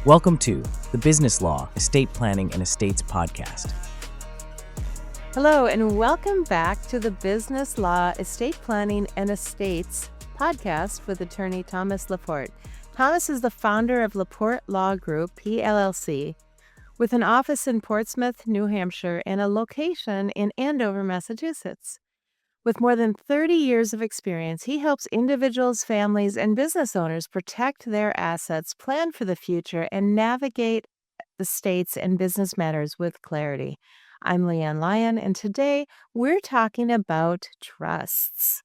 Welcome to the Business Law, Estate Planning, and Estates podcast. Hello, and welcome back to the Business Law, Estate Planning, and Estates podcast with attorney Thomas LaPorte. Thomas is the founder of LaPorte Law Group, PLLC, with an office in Portsmouth, New Hampshire, and a location in Andover, Massachusetts. With more than 30 years of experience, he helps individuals, families, and business owners protect their assets, plan for the future, and navigate estates and business matters with clarity. I'm Leanne Lyon, and today we're talking about trusts.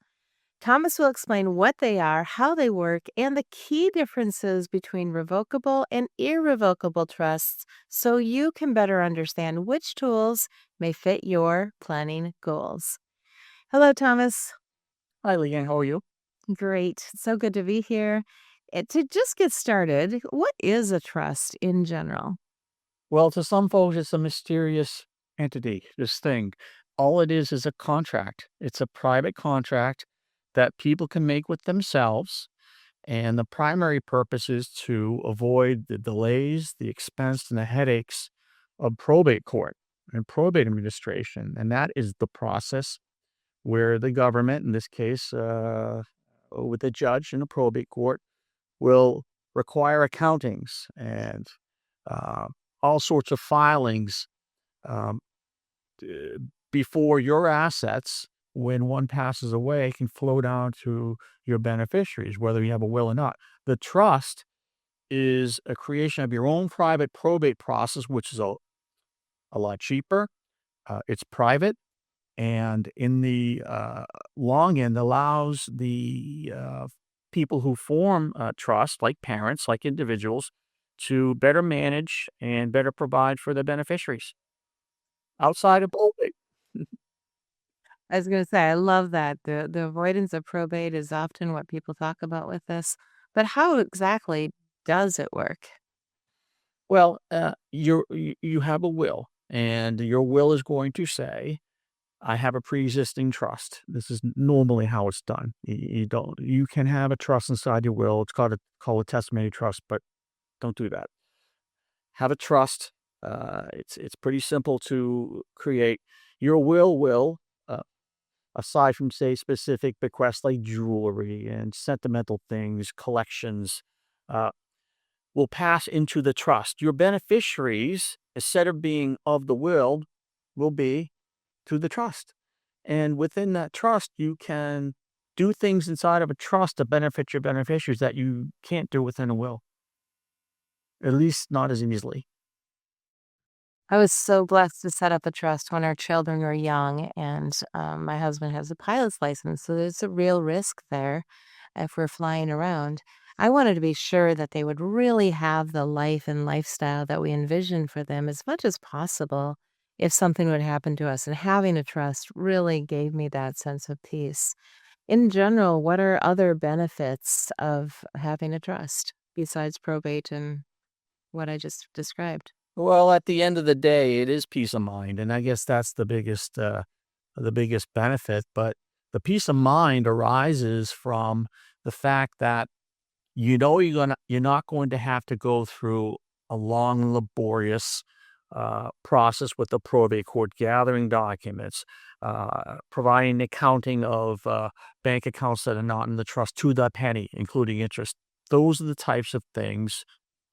Thomas will explain what they are, how they work, and the key differences between revocable and irrevocable trusts so you can better understand which tools may fit your planning goals. Hello, Thomas. Hi, Leanne. How are you? Great. So good to be here. To just get started, what is a trust in general? Well, to some folks, it's a mysterious entity, this thing. All it is a contract. It's a private contract that people can make with themselves. And the primary purpose is to avoid the delays, the expense, and the headaches of probate court and probate administration. And that is the process where the government, in this case, with a judge in a probate court, will require accountings and all sorts of filings before your assets, when one passes away, can flow down to your beneficiaries, whether you have a will or not. The trust is a creation of your own private probate process, which is a lot cheaper. It's private. And in the long end, allows the people who form a trust, like parents, like individuals, to better manage and better provide for their beneficiaries outside of probate. I was going to say, I love that. The avoidance of probate is often what people talk about with this. But how exactly does it work? Well, you have a will, and your will is going to say, I have a pre-existing trust. This is normally how it's done. You can have a trust inside your will. It's called a testamentary trust, but don't do that. Have a trust. It's pretty simple to create. Your will, aside from, say, specific bequests like jewelry and sentimental things, collections, will pass into the trust. Your beneficiaries, instead of being of the will be to the trust. And within that trust, you can do things inside of a trust to benefit your beneficiaries that you can't do within a will. At least not as easily. I was so blessed to set up a trust when our children were young, and my husband has a pilot's license, so there's a real risk there if we're flying around. I wanted to be sure that they would really have the life and lifestyle that we envisioned for them as much as possible if something would happen to us. And having a trust really gave me that sense of peace. In general, what are other benefits of having a trust besides probate and what I just described? Well, at the end of the day, it is peace of mind, and I guess that's the biggest benefit. But the peace of mind arises from the fact that you're not going to have to go through a long, laborious process with the probate court, gathering documents, providing accounting of bank accounts that are not in the trust to the penny, including interest. Those are the types of things,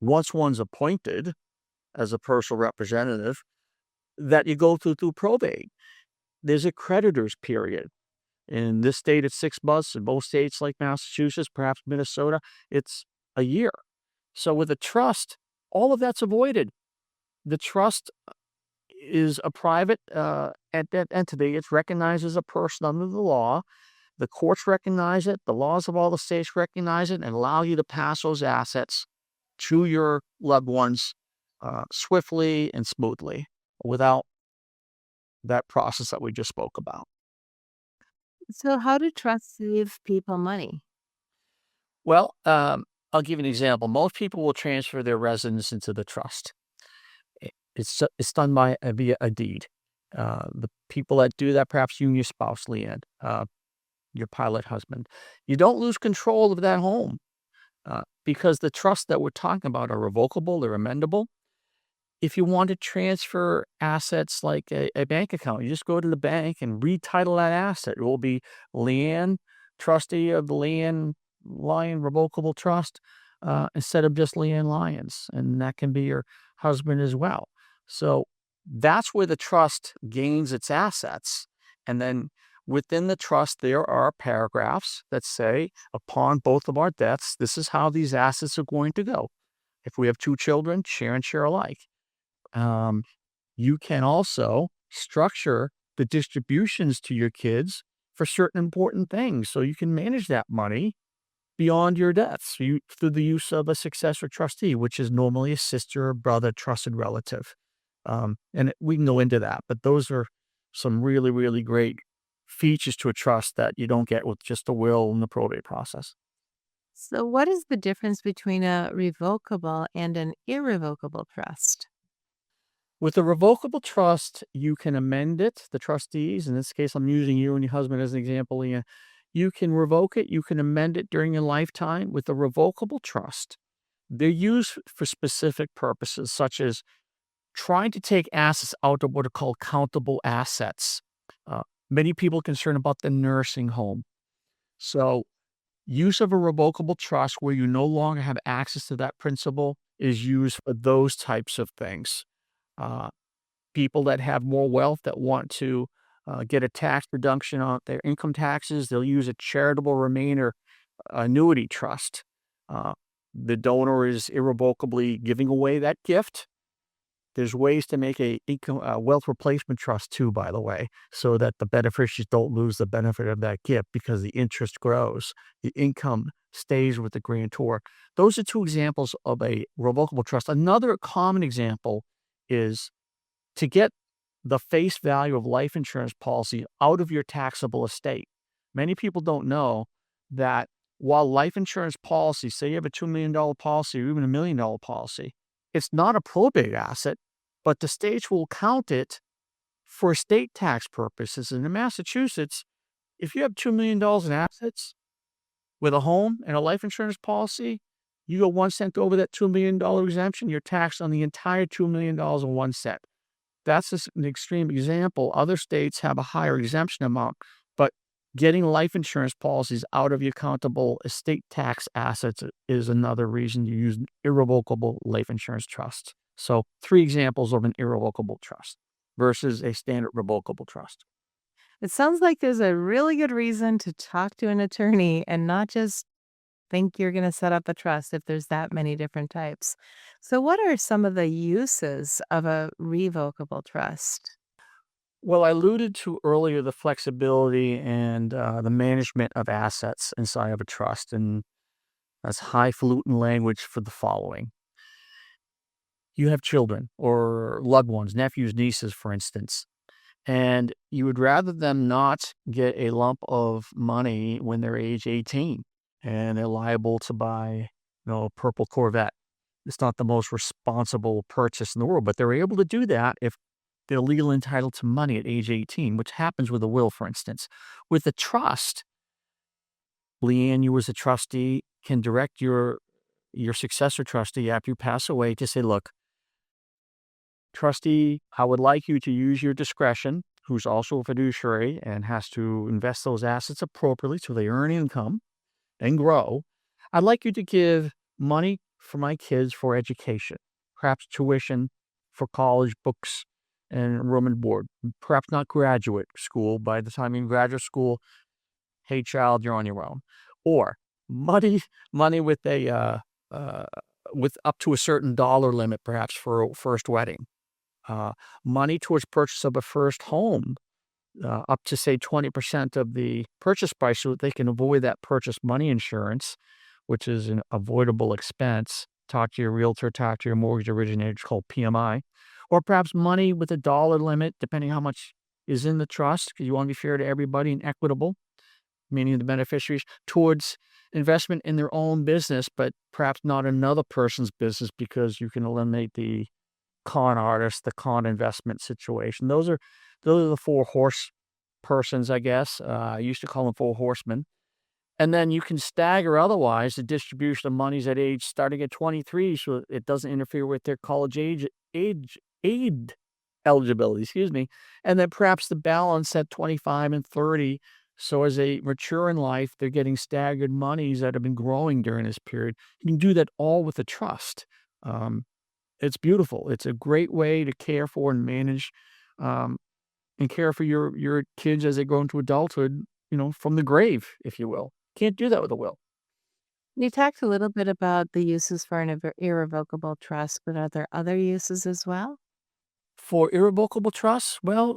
once one's appointed as a personal representative, that you go through probate. There's a creditor's period. In this state, it's 6 months. In most states like Massachusetts, perhaps Minnesota, it's a year. So with a trust, all of that's avoided. The trust is a private entity. It's recognized as a person under the law. The courts recognize it. The laws of all the states recognize it and allow you to pass those assets to your loved ones swiftly and smoothly without that process that we just spoke about. So, how do trusts save people money? Well, I'll give you an example. Most people will transfer their residence into the trust. It's done via a deed. The people that do that, perhaps you and your spouse, Leanne, your pilot husband. You don't lose control of that home. because the trusts that we're talking about are revocable, they're amendable. If you want to transfer assets like a bank account, you just go to the bank and retitle that asset. It will be Leanne, trustee of the Leanne Lyon Revocable Trust, instead of just Leanne Lyons. And that can be your husband as well. So that's where the trust gains its assets. And then within the trust, there are paragraphs that say, upon both of our deaths, this is how these assets are going to go. If we have 2 children, share and share alike. You can also structure the distributions to your kids for certain important things, so you can manage that money beyond your deaths through the use of a successor trustee, which is normally a sister or brother, trusted relative. We can go into that, but those are some really, really great features to a trust that you don't get with just a will and the probate process. So, what is the difference between a revocable and an irrevocable trust? With a revocable trust, you can amend it, the trustees. In this case, I'm using you and your husband as an example, Leah. You can revoke it, you can amend it during your lifetime. With a revocable trust, they're used for specific purposes, such as trying to take assets out of what are called countable assets. Many people are concerned about the nursing home. So, use of a revocable trust where you no longer have access to that principal is used for those types of things. Uh, People that have more wealth that want to get a tax reduction on their income taxes, they'll use a charitable remainder annuity trust. The donor is irrevocably giving away that gift. There's ways to make a wealth replacement trust too, by the way, so that the beneficiaries don't lose the benefit of that gift because the interest grows. The income stays with the grantor. Those are 2 examples of a revocable trust. Another common example is to get the face value of life insurance policy out of your taxable estate. Many people don't know that while life insurance policy, say you have a $2 million policy or even a $1 million policy, it's not a probate asset, but the states will count it for estate tax purposes. And in Massachusetts, if you have $2 million in assets with a home and a life insurance policy, you go 1 cent over that $2 million exemption, you're taxed on the entire $2 million and 1 cent. That's just an extreme example. Other states have a higher exemption amount, but getting life insurance policies out of your countable estate tax assets is another reason you use irrevocable life insurance trust. So 3 examples of an irrevocable trust versus a standard revocable trust. It sounds like there's a really good reason to talk to an attorney and not just think you're going to set up a trust if there's that many different types. So, what are some of the uses of a revocable trust? Well, I alluded to earlier the flexibility and the management of assets inside of a trust, and that's highfalutin language for the following. You have children or loved ones, nephews, nieces, for instance, and you would rather them not get a lump of money when they're age 18 and they're liable to buy, a purple Corvette. It's not the most responsible purchase in the world, but they're able to do that if they're legally entitled to money at age 18, which happens with a will, for instance. With a trust, Leanne, you as a trustee can direct your successor trustee after you pass away to say, look, trustee, I would like you to use your discretion, who's also a fiduciary and has to invest those assets appropriately so they earn income and grow. I'd like you to give money for my kids for education, perhaps tuition for college, books, and room and board. Perhaps not graduate school. By the time you're in graduate school, hey, child, you're on your own. Or money with with up to a certain dollar limit, perhaps for a first wedding. Money towards purchase of a first home, up to say 20% of the purchase price, so that they can avoid that purchase money insurance, which is an avoidable expense. Talk to your realtor, talk to your mortgage originator. It's called PMI. Or perhaps money with a dollar limit, depending how much is in the trust, because you want to be fair to everybody and equitable, meaning the beneficiaries, towards investment in their own business, but perhaps not another person's business, because you can eliminate the con artist, the con investment situation. Those are the 4 horse persons, I guess. I used to call them 4 horsemen. And then you can stagger otherwise the distribution of monies at age starting at 23, so it doesn't interfere with their college aid eligibility, excuse me. And then perhaps the balance at 25 and 30. So as they mature in life, they're getting staggered monies that have been growing during this period. You can do that all with a trust. It's beautiful. It's a great way to care for and manage um, and care for your kids as they grow into adulthood, from the grave, if you will. Can't do that with a will. You talked a little bit about the uses for an irrevocable trust, but are there other uses as well? For irrevocable trusts, well,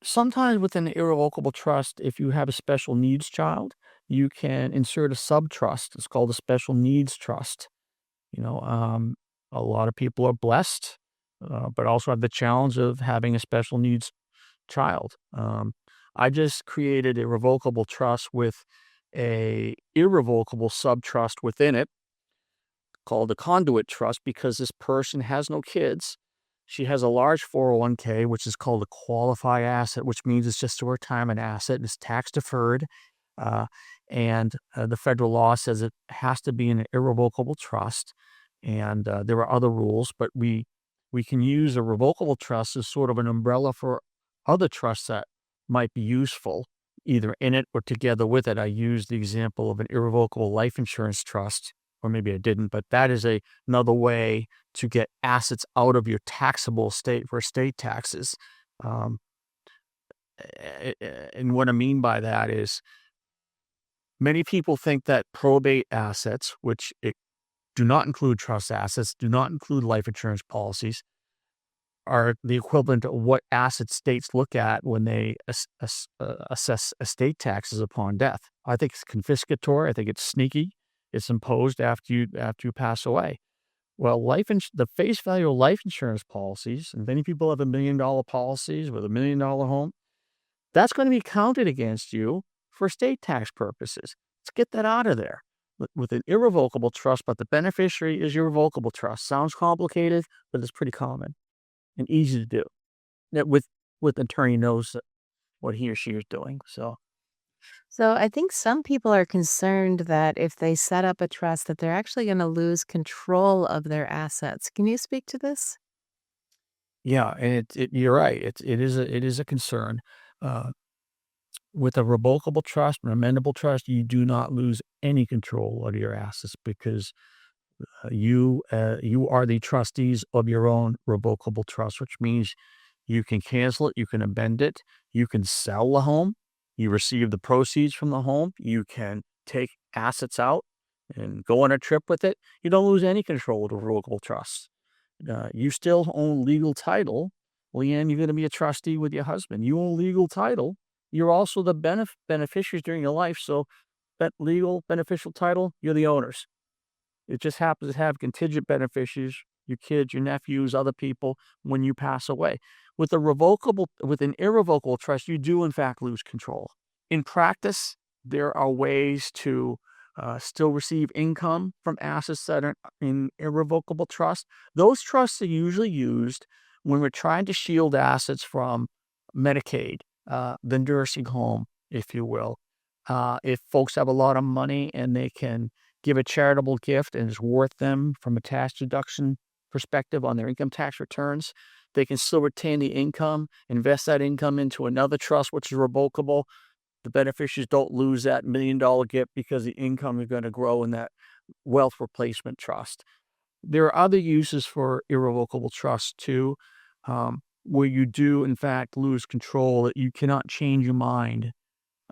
sometimes with an irrevocable trust, if you have a special needs child, you can insert a sub-trust. It's called a special needs trust. You know, um, a lot of people are blessed, but also have the challenge of having a special needs child. I just created a revocable trust with a irrevocable sub-trust within it called a conduit trust because this person has no kids. She has a large 401k, which is called a qualified asset, which means it's just a retirement asset. It's tax deferred. Uh, and the federal law says it has to be an irrevocable trust. And there are other rules, but we can use a revocable trust as sort of an umbrella for other trusts that might be useful, either in it or together with it. I used the example of an irrevocable life insurance trust, or maybe I didn't, but that is another way to get assets out of your taxable estate for estate taxes. Um, and what I mean by that is many people think that probate assets, which do not include trust assets, do not include life insurance policies, are the equivalent of what asset states look at when they assess estate taxes upon death. I think it's confiscatory. I think it's sneaky. It's imposed after you pass away. Well, the face value of life insurance policies, and many people have $1 million policies with $1 million home. That's going to be counted against you for estate tax purposes. Let's get that out of there. With an irrevocable trust, but the beneficiary is your revocable trust. Sounds complicated, but it's pretty common and easy to do. That with attorney knows what he or she is doing. So I think some people are concerned that if they set up a trust that they're actually going to lose control of their assets. Can you speak to this? Yeah, and you're right. It is a concern. Uh, with a revocable trust, an amendable trust, you do not lose any control of your assets because you are the trustees of your own revocable trust, which means you can cancel it, you can amend it, you can sell the home, you receive the proceeds from the home, you can take assets out and go on a trip with it. You don't lose any control of the revocable trust. You still own legal title. Leanne, you're going to be a trustee with your husband. You own legal title. You're also the beneficiaries during your life. So that legal beneficial title, you're the owners. It just happens to have contingent beneficiaries, your kids, your nephews, other people when you pass away. With an irrevocable trust, you do in fact lose control. In practice, there are ways to still receive income from assets that are in irrevocable trust. Those trusts are usually used when we're trying to shield assets from Medicaid, the nursing home, if you will. If folks have a lot of money and they can give a charitable gift and it's worth them from a tax deduction perspective on their income tax returns, they can still retain the income, invest that income into another trust, which is revocable. The beneficiaries don't lose that $1 million gift because the income is going to grow in that wealth replacement trust. There are other uses for irrevocable trust too, where you do in fact lose control, that you cannot change your mind.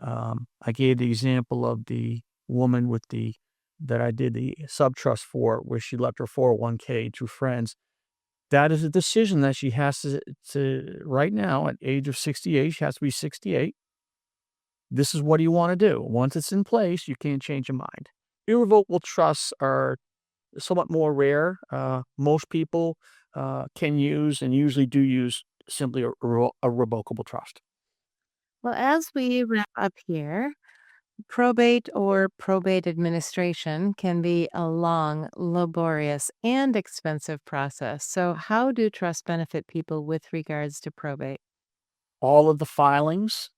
I gave the example of the woman that I did the sub-trust for, where she left her 401k to friends. That is a decision that she has to right now at age of 68, she has to be 68. This is what you want to do. Once it's in place, you can't change your mind. Irrevocable trusts are somewhat more rare. Most people can use and usually do use simply a revocable trust. Well, as we wrap up here, probate or probate administration can be a long, laborious, and expensive process. So, how do trusts benefit people with regards to probate? All of the filings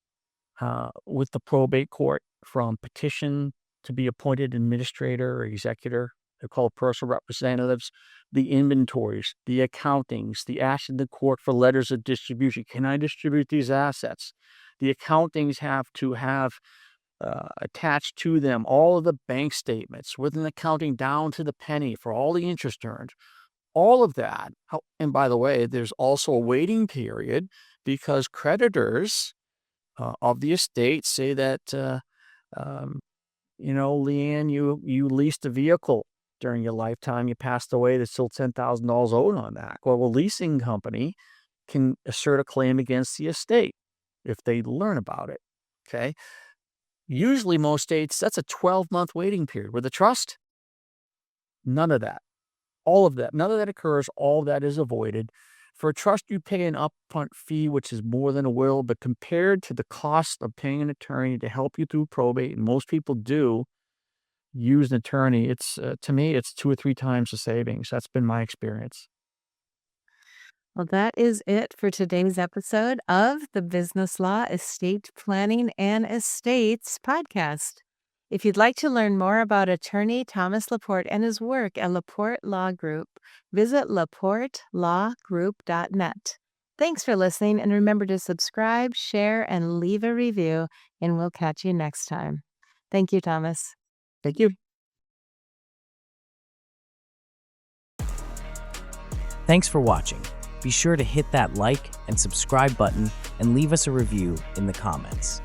with the probate court, from petition to be appointed administrator or executor. They're called personal representatives. The inventories, the accountings, the action to court for letters of distribution. Can I distribute these assets? The accountings have to have attached to them all of the bank statements with an accounting down to the penny for all the interest earned. All of that. And by the way, there's also a waiting period because creditors of the estate say that, Leanne, you leased a vehicle during your lifetime. You passed away. There's still $10,000 owed on that. Well, a leasing company can assert a claim against the estate if they learn about it. Okay. Usually, most states, that's a 12-month waiting period. With a trust, none of that. All of that. None of that occurs. All of that is avoided. For a trust, you pay an upfront fee, which is more than a will, but compared to the cost of paying an attorney to help you through probate, and most people do use an attorney, it's to me, it's 2 or 3 times the savings. That's been my experience. Well, that is it for today's episode of the Business Law, Estate Planning, and Estates podcast. If you'd like to learn more about attorney Thomas LaPorte and his work at LaPorte Law Group, visit laportelawgroup.net. Thanks for listening, and remember to subscribe, share, and leave a review, and we'll catch you next time. Thank you, Thomas. Thank you. Thanks for watching. Be sure to hit that like and subscribe button and leave us a review in the comments.